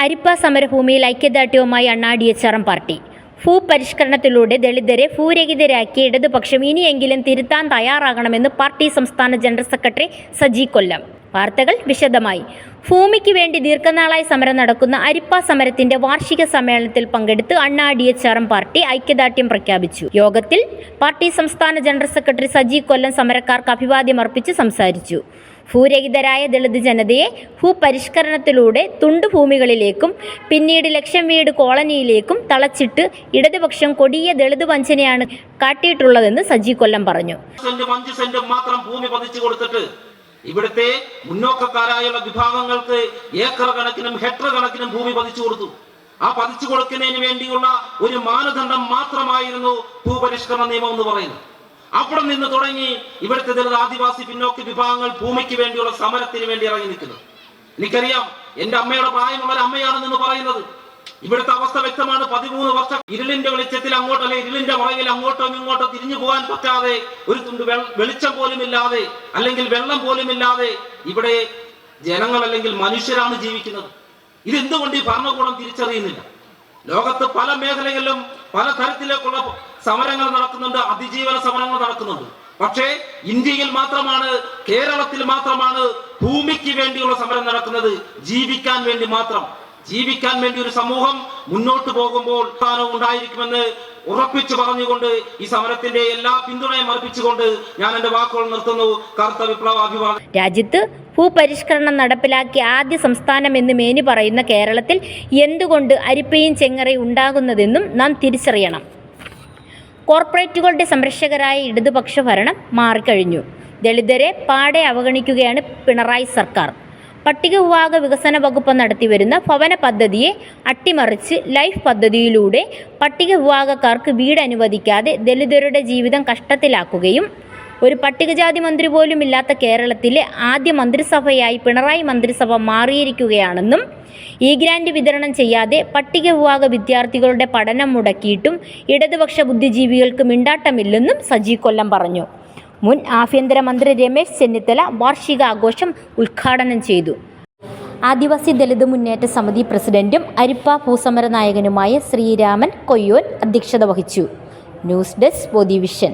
അരിപ്പ സമരഭൂമിയിൽ ഐക്യദാർഢ്യവുമായി അണ്ണാ-ഡി.എച്ച്.ആർ.എം party. ഭൂപരിഷ്കരണത്തിലൂടെ ദളിതരെ ഭൂരഹിതരാക്കിയ ഇടതുപക്ഷം ഇനിയെങ്കിലും തിരുത്താൻ തയ്യാറാകണമെന്ന് പാർട്ടി സംസ്ഥാന ജനറൽ സെക്രട്ടറി സജി കൊല്ലം. വാർത്തകൾ വിശദമായി. ഭൂമിക്ക് വേണ്ടി ദീർഘനാളായി സമരം നടക്കുന്ന അരിപ്പ സമരത്തിന്റെ വാർഷിക സമ്മേളനത്തിൽ പങ്കെടുത്ത് അണ്ണാ-ഡി.എച്ച്.ആർ.എം പാർട്ടി ഐക്യദാർഢ്യം പ്രഖ്യാപിച്ചു. യോഗത്തിൽ പാർട്ടി സംസ്ഥാന ജനറൽ സെക്രട്ടറി സജി കൊല്ലം സമരക്കാർക്ക് അഭിവാദ്യമർപ്പിച്ച് സംസാരിച്ചു. ഭൂരഹിതരായ ദളിത് ജനതയെ ഭൂപരിഷ്കരണത്തിലൂടെ തുണ്ടുഭൂമികളിലേക്കും പിന്നീട് ലക്ഷം വീട് കോളനിയിലേക്കും തളച്ചിട്ട് ഇടതുപക്ഷം കൊടിയ ദളിത് വഞ്ചനയാണ് കാട്ടിയിട്ടുള്ളതെന്ന് സജി കൊല്ലം പറഞ്ഞു. ഇവിടുത്തെ മുന്നോക്കക്കാരായുള്ള വിഭാഗങ്ങൾക്ക് ഏക്കർ കണക്കിനും ഹെക്ടർ കണക്കിനും ഭൂമി പതിച്ചു കൊടുത്തു. ആ പതിച്ചു കൊടുക്കുന്നതിന് വേണ്ടിയുള്ള ഒരു മാനദണ്ഡം മാത്രമായിരുന്നു ഭൂപരിഷ്കരണ നിയമം എന്ന് പറയുന്നത്. അവിടെ നിന്ന് തുടങ്ങി ഇവിടുത്തെ ദളിത് ആദിവാസി പിന്നോക്ക വിഭാഗങ്ങൾ ഭൂമിക്ക് വേണ്ടിയുള്ള സമരത്തിന് വേണ്ടി ഇറങ്ങി നിൽക്കുന്നത്. എനിക്കറിയാം, എന്റെ അമ്മയുടെ പ്രായമുള്ള ഒരു അമ്മയാണെന്ന് പറയുന്നത്. ഇവിടുത്തെ അവസ്ഥ വ്യക്തമാണ്. 13 വർഷം ഇരുളിന്റെ വെളിച്ചത്തിൽ അങ്ങോട്ടോ അല്ലെങ്കിൽ ഇരുളിന്റെ പുറകിൽ അങ്ങോട്ടോ ഇങ്ങോട്ടോ തിരിഞ്ഞു പോകാൻ പറ്റാതെ, ഒരു തുണ്ട് വെളിച്ചം പോലും ഇല്ലാതെ അല്ലെങ്കിൽ വെള്ളം പോലും ഇല്ലാതെ ഇവിടെ ജനങ്ങൾ അല്ലെങ്കിൽ മനുഷ്യരാണ് ജീവിക്കുന്നത്. ഇതെന്തുകൊണ്ട് ഈ ഭരണകൂടം തിരിച്ചറിയുന്നില്ല? ലോകത്ത് പല മേഖലകളിലും പല തരത്തിലേക്കുള്ള സമരങ്ങൾ നടക്കുന്നുണ്ട്, അതിജീവന സമരങ്ങൾ നടക്കുന്നുണ്ട്. പക്ഷേ ഇന്ത്യയിൽ മാത്രമാണ്, കേരളത്തിൽ മാത്രമാണ് ഭൂമിക്ക് വേണ്ടിയുള്ള സമരം നടക്കുന്നത്. ജീവിക്കാൻ വേണ്ടി മാത്രം. ജീവിക്കാൻ വേണ്ടി ഒരു സമൂഹം മുന്നോട്ട് പോകുമ്പോൾ സ്ഥാനവും ഉണ്ടായിരിക്കുമെന്ന് ഉറപ്പിച്ചു പറഞ്ഞുകൊണ്ട് ഈ സമരത്തിന്റെ എല്ലാ പിന്തുണയും അർപ്പിച്ചുകൊണ്ട് ഞാൻ എന്റെ വാക്കുകൾ നിർത്തുന്നു. കറുത്ത വിപ്ലവ അഭിവാദം. രാജ്യത്ത് ഭൂപരിഷ്കരണം നടപ്പിലാക്കിയ ആദ്യ സംസ്ഥാനം എന്ന് മേനി പറയുന്ന കേരളത്തിൽ എന്തുകൊണ്ട് അരിപ്പയും ചെങ്ങറയും ഉണ്ടാകുന്നതെന്നും നാം തിരിച്ചറിയണം. കോർപ്പറേറ്റുകളുടെ സംരക്ഷകരായ ഇടതുപക്ഷ ഭരണം മാറിക്കഴിഞ്ഞു. ദളിതരെ പാടെ അവഗണിക്കുകയാണ് പിണറായി സർക്കാർ. പട്ടികവിഭാഗ വികസന വകുപ്പ് നടത്തിവരുന്ന ഭവന പദ്ധതിയെ അട്ടിമറിച്ച് ലൈഫ് പദ്ധതിയിലൂടെ പട്ടികവിഭാഗക്കാർക്ക് വീട് അനുവദിക്കാതെ ദളിതരുടെ ജീവിതം കഷ്ടത്തിലാക്കുകയും ഒരു പട്ടികജാതി മന്ത്രി പോലും ഇല്ലാത്ത കേരളത്തിലെ ആദ്യ മന്ത്രിസഭയായി പിണറായി മന്ത്രിസഭ മാറിയിരിക്കുകയാണെന്നും ഈ ഗ്രാന്റ് വിതരണം ചെയ്യാതെ പട്ടികവിഭാഗ വിദ്യാർത്ഥികളുടെ പഠനം മുടക്കിയിട്ടും ഇടതുപക്ഷ ബുദ്ധിജീവികൾക്ക് മിണ്ടാട്ടമില്ലെന്നും സജി കൊല്ലം പറഞ്ഞു. മുൻ ആഭ്യന്തരമന്ത്രി രമേശ് ചെന്നിത്തല വാർഷികാഘോഷം ഉദ്ഘാടനം ചെയ്തു. ആദിവാസി ദളിത് മുന്നേറ്റ സമിതി പ്രസിഡന്റും അരിപ്പ ഭൂസമര നായകനുമായ ശ്രീരാമൻ കൊയ്യോൻ അധ്യക്ഷത വഹിച്ചു. News desk പൊതുവിഷൻ.